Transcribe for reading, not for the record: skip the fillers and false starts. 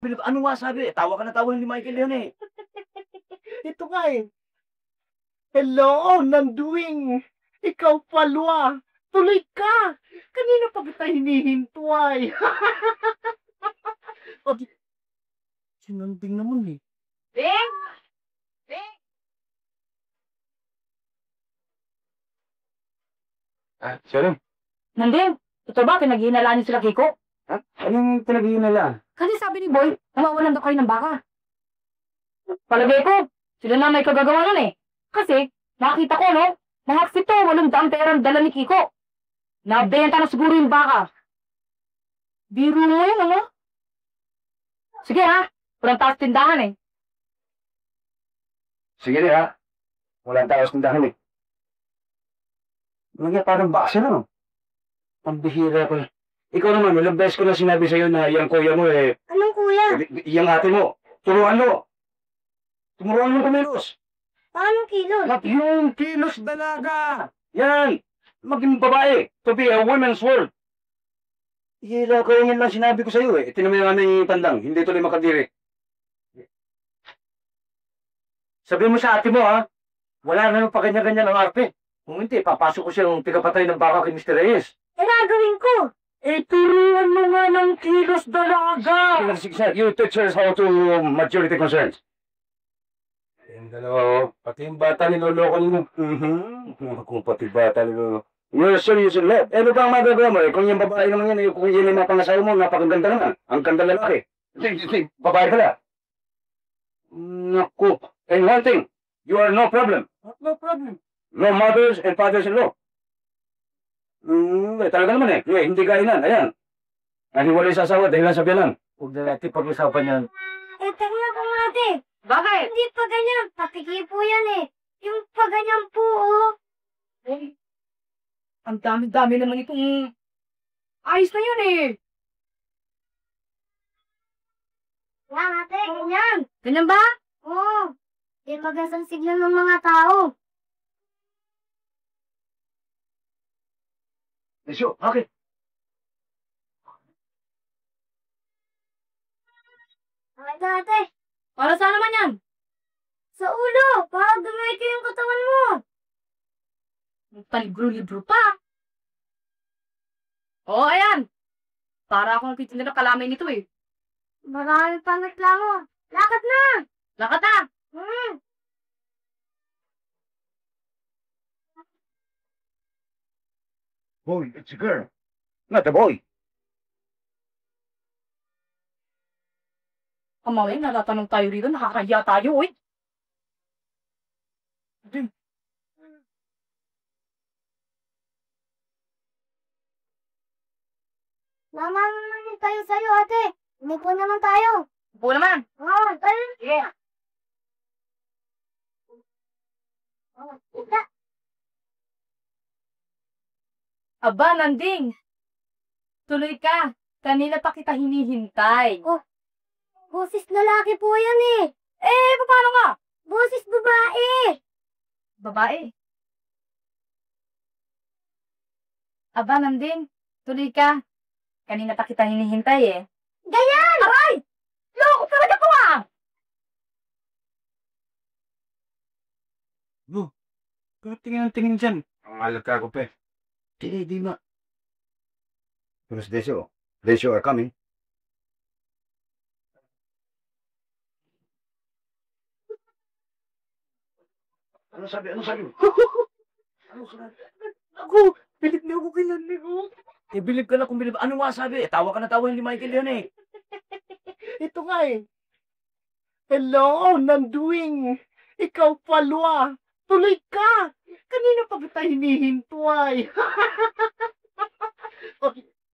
Ano nga sabi? Tawa ka na tawa, hindi maintindihan eh. Ito nga eh. Hello, Nanduing! Ikaw palwa! Tuloy ka! Kanina pa kita hinihintay. O, si Nanding naman eh. Ding! Ding! Sorry. Nanding, ito ba pinaghihinalaan niyo sila Kiko? Ha? Anong pinaghihinala? Kasi sabi ni Boy, nawawalan daw kayo ng baka. Palagay ko, sila na may kagagawa nun eh. Kasi, nakita ko, no? Mga 7,800 perang dala ni Kiko. Nabenta na siguro yung baka. Biro mo yun, ano? Sige ha, walang taas tindahan eh. Sige rin ha. Walang tayo sa tindahan eh. Mga parang baksa na no? Pambihira ko. Ikaw naman, walang beses ko na sinabi sa'yo na yung kuya mo eh. Anong kuya? Yung ate mo. Turuan mo. Tumuruan mo kumilos. Paano kilos? Yung kilos dalaga. Yan. Maging babae. To be a women's world. Hila ko yan lang sinabi ko sa'yo eh. Tinamay namin yung tandang. Hindi tuloy makadiri. Sabihin mo sa ate mo ha. Wala na yung pakanya-ganyan ang arte. Kung hindi, papasok ko siyang tigapatay ng baka kay Mr. Reyes. Eh, gagawin ko. Eh, turuan mo nga ng kilos dalaga! You teach us how to maturity concerns. Yung dalawa, pati yung bata niloloko nyo. Kung pati bata niloloko. You're serious in love. Eh, ano ba ang magagawa mo? Kung yung babae naman yan, kung yun yung mapangasawa mo, napakaganda naman. Ang ganda lalaki. Babae pala. Naku. And one thing, you are no problem. No problem. No mothers and fathers-in-law. Talaga naman eh. Hindi kainan. Ayan. Naniwala yung sasawa dahil lang sa biyanan. Huwag na natin pag-usapan yan. Eh, tanga po ate. Bakit? Hindi pa ganyan. Patiki po yan eh. Yung pa ganyan po, oh. Eh, ang dami-dami naman itong ayos na yun eh. Yan ate, ganyan. Ganyan ba? Oo. Di magasang sigla ng mga tao. Desyo, bakit? Bakit ate? Para saan naman yan? Sa ulo. Para dumito yung katawan mo. Palibro-libro pa. Oo, ayan. Para akong titinda ng kalamay nito eh. Marami pang reklamo. Lakad na. Lakad na! Boy, it's a girl. Not a boy. Kamawin, natatanong tayo rito. Nakakahiya tayo, eh. Naman naman tayo sa'yo ate. Umupo naman tayo. Upo naman. Oo, tayo. Sige. Aba, Nanding. Tuloy ka. Kanina pa kita hinihintay. Oh, boses lalaki po yan eh. Eh, paano nga? Boses babae. Babae. Aba, Nanding. Tuloy ka. Kanina pa kita hinihintay eh. Ganyan! Aray! Loko talaga ko ah! Tingin ang tingin dyan. Ang alagka ko pa eh. Di ma. Pero si Desyo. Desyo are coming. Ano sabi? Ano sabi? Ako, pilit na ako kinanlig ko. Eh, bilib ka na kung bilib. Ano nga sabi? Tawa ka na tawa, hindi maintindihan eh. Ito nga eh. Hello, Nanduing! Ikaw palwa! Tuloy ka! Kanina pa kita hinihintay. Okay.